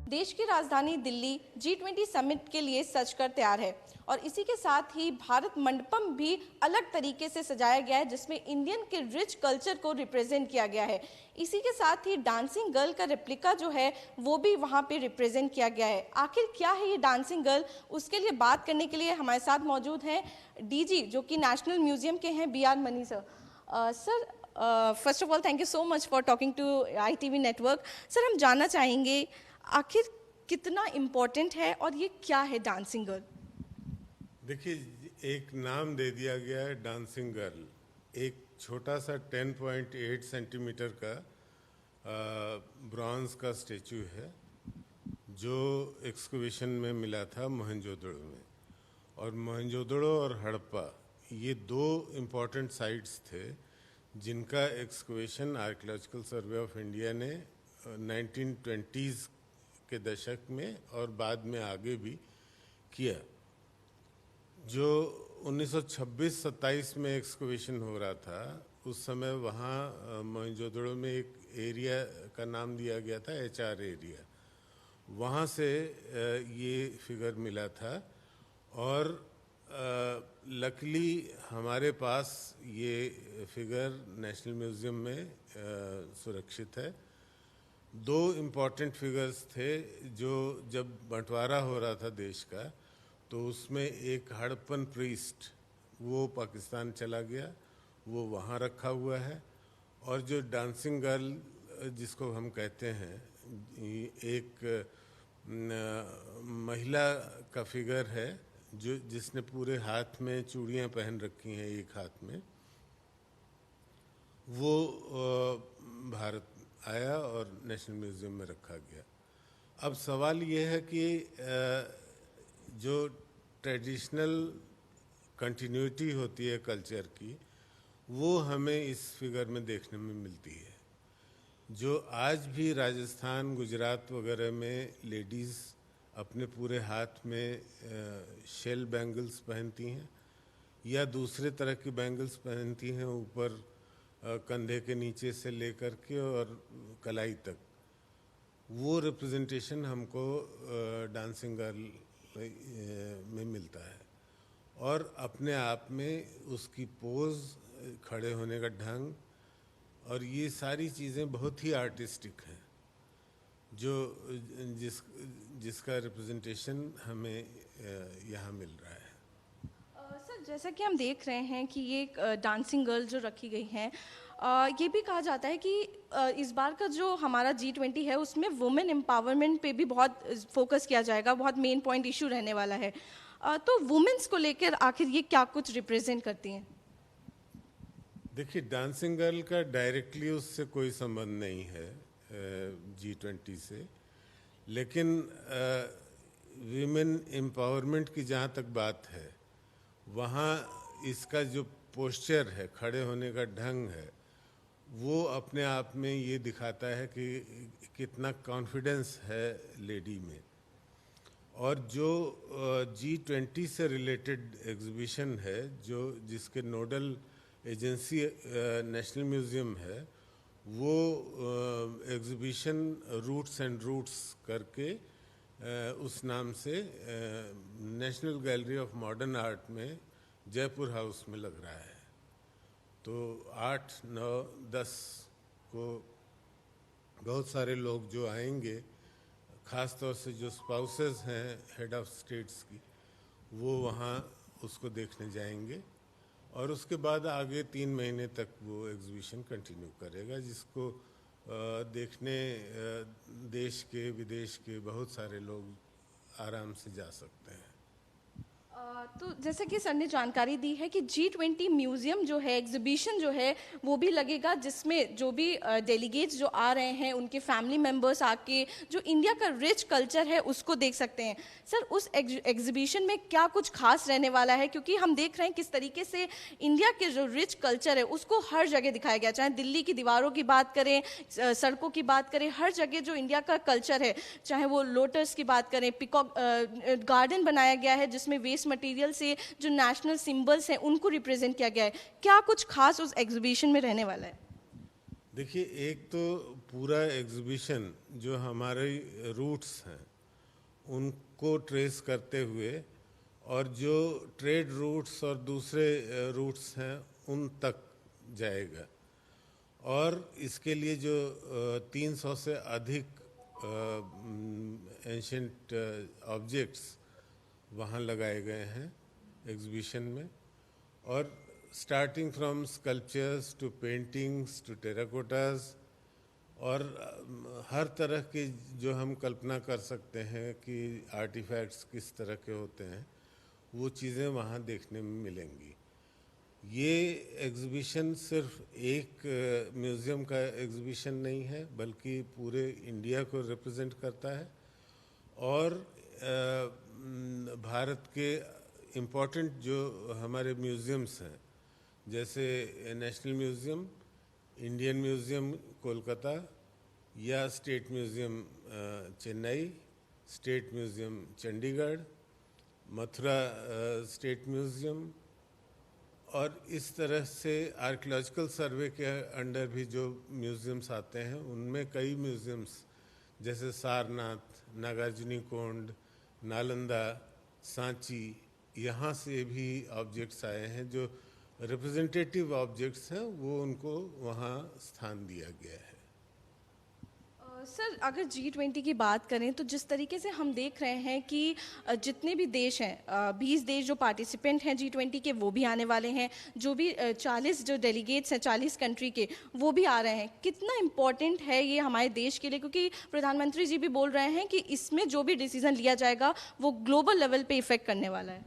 देश की राजधानी दिल्ली G20 समिट के लिए सज कर तैयार है और इसी के साथ ही भारत मंडपम भी अलग तरीके से सजाया गया है, जिसमें इंडियन के रिच कल्चर को रिप्रेजेंट किया गया है। इसी के साथ ही डांसिंग गर्ल का रेप्लिका जो है वो भी वहां पे रिप्रेजेंट किया गया है। आखिर क्या है ये डांसिंग गर्ल, उसके लिए बात करने के लिए हमारे साथ मौजूद हैं डीजी जो कि नेशनल म्यूजियम के हैं, BR Mani sir. Sir, first of all thank you so much for talking to ITV network. Sir, हम जानना चाहेंगे आखिर कितना इम्पोर्टेंट है और ये क्या है डांसिंग गर्ल? देखिए, एक नाम दे दिया गया है डांसिंग गर्ल। एक छोटा सा 10.8 सेंटीमीटर का ब्रॉन्ज का स्टेचू है जो एक्सकवेशन में मिला था मोहनजोदड़ो में। और मोहनजोदड़ो और हड़प्पा ये दो इम्पॉर्टेंट साइट्स थे जिनका excavation archaeological survey of India ने 1920s के दशक में और बाद में आगे भी किया। जो 1926-27 में एक्सकवेशन हो रहा था उस समय वहाँ मोहनजोदड़ो में एक एरिया का नाम दिया गया था HR एरिया, वहाँ से ये फिगर मिला था। और लकीली हमारे पास ये फिगर नेशनल म्यूज़ियम में सुरक्षित है। दो इम्पॉर्टेंट फिगर्स थे जो जब बंटवारा हो रहा था देश का, तो उसमें एक हड़प्पन प्रीस्ट वो पाकिस्तान चला गया, वो वहाँ रखा हुआ है। और जो डांसिंग गर्ल जिसको हम कहते हैं, एक महिला का फिगर है जो जिसने पूरे हाथ में चूड़ियाँ पहन रखी हैं, एक हाथ में, वो भारत आया और नेशनल म्यूज़ियम में रखा गया। अब सवाल ये है कि जो ट्रेडिशनल कंटिन्यूटी होती है कल्चर की, वो हमें इस फिगर में देखने में मिलती है। जो आज भी राजस्थान, गुजरात वगैरह में लेडीज़ अपने पूरे हाथ में शेल बैंगल्स पहनती हैं या दूसरे तरह की बैंगल्स पहनती हैं, ऊपर कंधे के नीचे से लेकर के और कलाई तक, वो रिप्रेजेंटेशन हमको डांसिंग गर्ल में मिलता है। और अपने आप में उसकी पोज, खड़े होने का ढंग और ये सारी चीज़ें बहुत ही आर्टिस्टिक हैं, जो जिसका रिप्रेजेंटेशन हमें यहाँ मिल रहा है। सर, जैसा कि हम देख रहे हैं कि ये डांसिंग गर्ल जो रखी गई हैं, ये भी कहा जाता है कि इस बार का जो हमारा G20 है उसमें वुमेन एम्पावरमेंट पे भी बहुत फोकस किया जाएगा, बहुत मेन पॉइंट इशू रहने वाला है। तो वुमेन्स को लेकर आखिर ये क्या कुछ रिप्रेजेंट करती हैं? देखिए, डांसिंग गर्ल का डायरेक्टली उससे कोई संबंध नहीं है G20 से, लेकिन वीमेन एम्पावरमेंट की जहाँ तक बात है, वहाँ इसका जो पोस्चर है, खड़े होने का ढंग है, वो अपने आप में ये दिखाता है कि कितना कॉन्फिडेंस है लेडी में। और जो G20 से रिलेटेड एग्जीबिशन है, जो जिसके नोडल एजेंसी नेशनल म्यूज़ियम है, वो एग्जीबिशन रूट्स एंड रूट्स करके उस नाम से national gallery of modern art में जयपुर हाउस में लग रहा है। तो 8, 9, 10 को बहुत सारे लोग जो आएंगे, ख़ास तौर से जो स्पाउसेस हैं हेड ऑफ स्टेट्स की, वो वहाँ उसको देखने जाएंगे। और उसके बाद आगे 3 महीने तक वो एग्जीबिशन कंटिन्यू करेगा, जिसको देखने देश के, विदेश के बहुत सारे लोग आराम से जा सकते हैं। तो जैसे कि सर ने जानकारी दी है कि G20 म्यूज़ियम जो है, एग्जीबिशन जो है वो भी लगेगा, जिसमें जो भी डेलीगेट्स जो आ रहे हैं उनके फैमिली मेंबर्स आके जो इंडिया का रिच कल्चर है उसको देख सकते हैं। सर, उस एग्जीबिशन में क्या कुछ खास रहने वाला है? क्योंकि हम देख रहे हैं किस तरीके से इंडिया के जो रिच कल्चर है उसको हर जगह दिखाया गया, चाहे दिल्ली की दीवारों की बात करें, सड़कों की बात करें, हर जगह जो इंडिया का कल्चर है, चाहे वो लोटस की बात करें, पीकॉक गार्डन बनाया गया है जिसमें वेस्ट मटेरियल से जो नेशनल सिंबल्स हैं उनको रिप्रेजेंट किया गया है। क्या कुछ खास उस एग्जीबिशन में रहने वाला है? देखिए, एक तो पूरा एग्जीबिशन जो हमारे रूट्स हैं उनको ट्रेस करते हुए और जो ट्रेड रूट्स और दूसरे रूट्स हैं उन तक जाएगा। और इसके लिए जो 300 से अधिक एंशंट ऑब्जेक्ट्स वहाँ लगाए गए हैं एग्जीबिशन में। और starting from sculptures to paintings to terracottas और हर तरह की जो हम कल्पना कर सकते हैं कि आर्टिफैक्ट्स किस तरह के होते हैं, वो चीज़ें वहाँ देखने में मिलेंगी। ये एग्जीबिशन सिर्फ एक म्यूज़ियम का एग्जीबिशन नहीं है, बल्कि पूरे इंडिया को रिप्रेजेंट करता है। और भारत के इम्पोर्टेंट जो हमारे म्यूज़ियम्स हैं, जैसे national museum, Indian museum Kolkata या state museum Chennai, state museum Chandigarh, Mathura state museum, और इस तरह से आर्कियोलॉजिकल सर्वे के अंडर भी जो म्यूज़ियम्स आते हैं उनमें कई म्यूज़ियम्स जैसे सारनाथ, नागार्जुनीकोंड, नालंदा, सांची, यहाँ से भी ऑब्जेक्ट्स आए हैं जो रिप्रेजेंटेटिव ऑब्जेक्ट्स हैं, वो उनको वहाँ स्थान दिया गया है। सर, अगर G20 की बात करें तो जिस तरीके से हम देख रहे हैं कि जितने भी देश हैं, 20 देश जो पार्टिसिपेंट हैं G20 के वो भी आने वाले हैं, जो भी 40 जो डेलीगेट्स हैं 40 कंट्री के वो भी आ रहे हैं। कितना इम्पोर्टेंट है ये हमारे देश के लिए, क्योंकि प्रधानमंत्री जी भी बोल रहे हैं कि इसमें जो भी डिसीजन लिया जाएगा वो ग्लोबल लेवल पे इफेक्ट करने वाला है।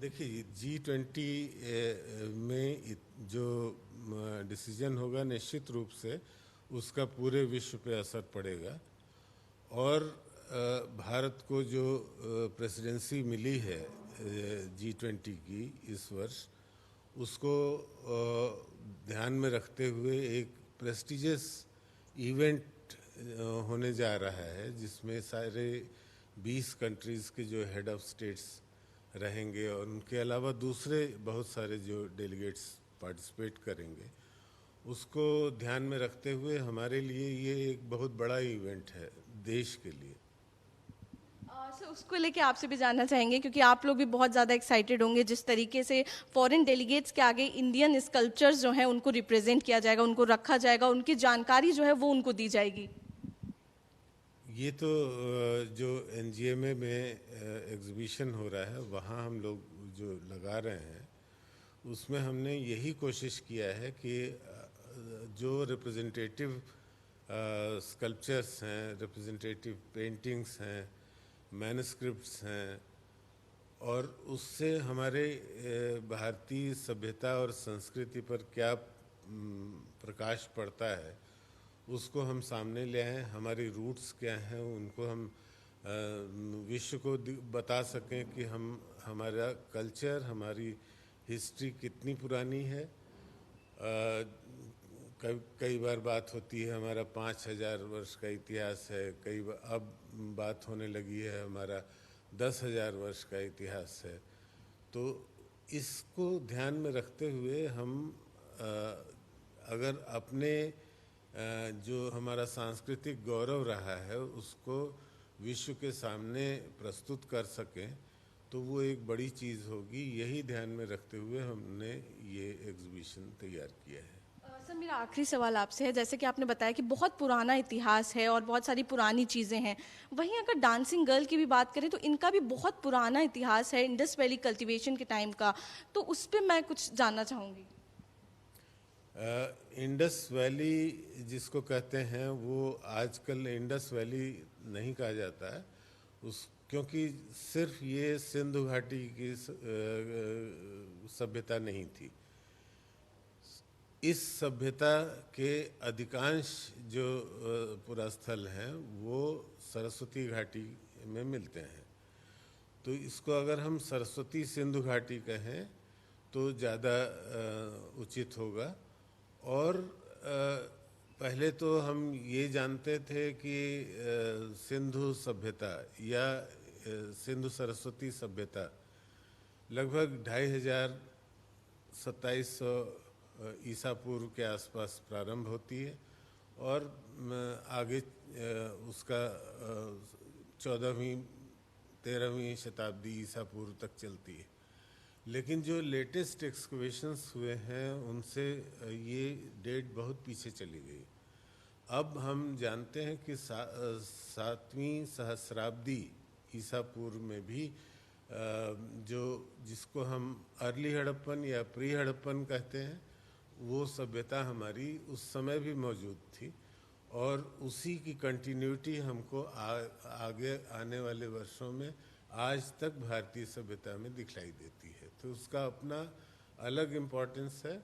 देखिए, G20 में जो डिसीजन होगा निश्चित रूप से उसका पूरे विश्व पे असर पड़ेगा। और भारत को जो प्रेसिडेंसी मिली है G20 की इस वर्ष, उसको ध्यान में रखते हुए एक प्रेस्टिजियस इवेंट होने जा रहा है जिसमें सारे 20 कंट्रीज़ के जो हेड ऑफ स्टेट्स रहेंगे और उनके अलावा दूसरे बहुत सारे जो डेलीगेट्स पार्टिसिपेट करेंगे। उसको ध्यान में रखते हुए हमारे लिए ये एक बहुत बड़ा इवेंट है देश के लिए। सर, उसको लेके आपसे भी जानना चाहेंगे, क्योंकि आप लोग भी बहुत ज़्यादा एक्साइटेड होंगे जिस तरीके से फॉरेन डेलीगेट्स के आगे इंडियन स्कल्पचर्स जो हैं उनको रिप्रेजेंट किया जाएगा, उनको रखा जाएगा, उनकी जानकारी जो है वो उनको दी जाएगी। ये तो जो NGMA में एग्जीबिशन हो रहा है वहाँ हम लोग जो लगा रहे हैं उसमें हमने यही कोशिश किया है कि जो रिप्रेजेंटेटिव स्कल्पचर्स हैं, रिप्रेजेंटेटिव पेंटिंग्स हैं, मैनस्क्रिप्ट्स हैं, और उससे हमारे भारतीय सभ्यता और संस्कृति पर क्या प्रकाश पड़ता है उसको हम सामने ले आएँ। हमारी रूट्स क्या हैं उनको हम विश्व को बता सकें कि हमारा कल्चर, हमारी हिस्ट्री कितनी पुरानी है। कई बार बात होती है हमारा 5000 वर्ष का इतिहास है, कई बार अब बात होने लगी है हमारा 10,000 वर्ष का इतिहास है। तो इसको ध्यान में रखते हुए हम अगर अपने जो हमारा सांस्कृतिक गौरव रहा है उसको विश्व के सामने प्रस्तुत कर सकें तो वो एक बड़ी चीज़ होगी। यही ध्यान में रखते हुए हमने ये एग्जीबिशन तैयार किया है। सर, मेरा आखिरी सवाल आपसे है, जैसे कि आपने बताया कि बहुत पुराना इतिहास है और बहुत सारी पुरानी चीज़ें हैं, वहीं अगर डांसिंग गर्ल की भी बात करें तो इनका भी बहुत पुराना इतिहास है इंडस वैली कल्टीवेशन के टाइम का, तो उस पर मैं कुछ जानना चाहूँगी। इंडस वैली जिसको कहते हैं वो आजकल इंडस वैली नहीं कहा जाता है क्योंकि सिर्फ ये सिंधु घाटी की सभ्यता नहीं थी। इस सभ्यता के अधिकांश जो पुरास्थल हैं वो सरस्वती घाटी में मिलते हैं। तो इसको अगर हम सरस्वती सिंधु घाटी कहें तो ज़्यादा उचित होगा। और पहले तो हम ये जानते थे कि सिंधु सभ्यता या सिंधु सरस्वती सभ्यता लगभग 2500-2700 ईसा पूर्व के आसपास प्रारंभ होती है और आगे उसका 14वीं 13वीं शताब्दी ईसा पूर्व तक चलती है। लेकिन जो लेटेस्ट एक्सकवेशंस हुए हैं उनसे ये डेट बहुत पीछे चली गई। अब हम जानते हैं कि 7वीं सहस्राब्दी ईसा पूर्व में भी जिसको हम अर्ली हड़प्पन या प्री हड़प्पन कहते हैं, वो सभ्यता हमारी उस समय भी मौजूद थी और उसी की कंटिन्यूटी हमको आगे आने वाले वर्षों में आज तक भारतीय सभ्यता में दिखलाई देती है। तो उसका अपना अलग इम्पोर्टेंस है।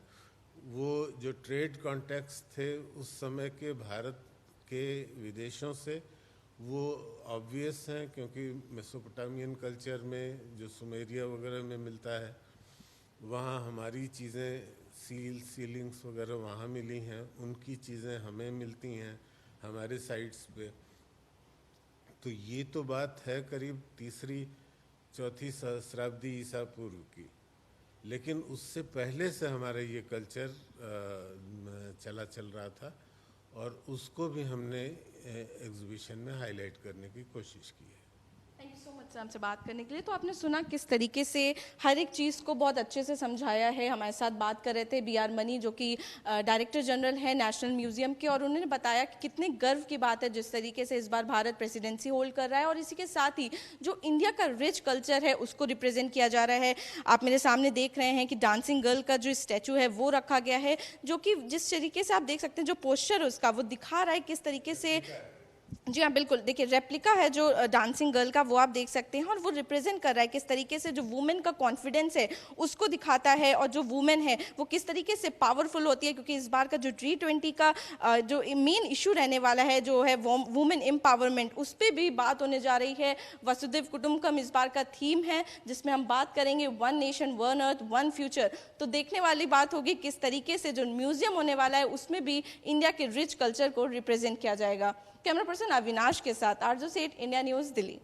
वो जो ट्रेड कॉन्टेक्स्ट थे उस समय के भारत के विदेशों से, वो ऑब्वियस हैं, क्योंकि मेसोपोटामियन कल्चर में जो सुमेरिया वगैरह में मिलता है, वहाँ हमारी चीज़ें सीलिंग्स वगैरह वहाँ मिली हैं, उनकी चीज़ें हमें मिलती हैं हमारे साइट्स पे। तो ये तो बात है करीब 3री-4थी सहस्राब्दी ईसा पूर्व की। लेकिन उससे पहले से हमारा ये कल्चर चल रहा था और उसको भी हमने एग्जीबिशन में हाईलाइट करने की कोशिश की है। Thank you so much sir हमसे बात करने के लिए। तो आपने सुना किस तरीके से हर एक चीज़ को बहुत अच्छे से समझाया है। हमारे साथ बात कर रहे थे B.R. मनी, जो कि डायरेक्टर जनरल है नेशनल म्यूजियम के, और उन्होंने बताया कि कितने गर्व की बात है जिस तरीके से इस बार भारत प्रेसिडेंसी होल्ड कर रहा है और इसी के साथ ही जो इंडिया का रिच कल्चर है उसको रिप्रेजेंट किया जा रहा है। आप मेरे सामने देख रहे हैं कि डांसिंग गर्ल का जो स्टैचू है वो रखा गया है, जो कि जिस तरीके से आप देख सकते हैं जो पोस्चर है उसका, वो दिखा रहा है किस तरीके से। जी हाँ बिल्कुल, देखिए रेप्लिका है जो डांसिंग गर्ल का, वो आप देख सकते हैं, और वो रिप्रेजेंट कर रहा है किस तरीके से जो वुमेन का कॉन्फिडेंस है उसको दिखाता है, और जो वुमेन है वो किस तरीके से पावरफुल होती है। क्योंकि इस बार का जो G20 का जो मेन इशू रहने वाला है जो है वुमेन एम्पावरमेंट, उस पर भी बात होने जा रही है। वसुधैव कुटुंबकम इस बार का थीम है, जिसमें हम बात करेंगे 1 नेशन 1 अर्थ 1 फ्यूचर। तो देखने वाली बात होगी किस तरीके से जो म्यूजियम होने वाला है उसमें भी इंडिया के रिच कल्चर को रिप्रेजेंट किया जाएगा। कैमरा पर्सन अविनाश के साथ आरजू सेठ, इंडिया न्यूज़, दिल्ली।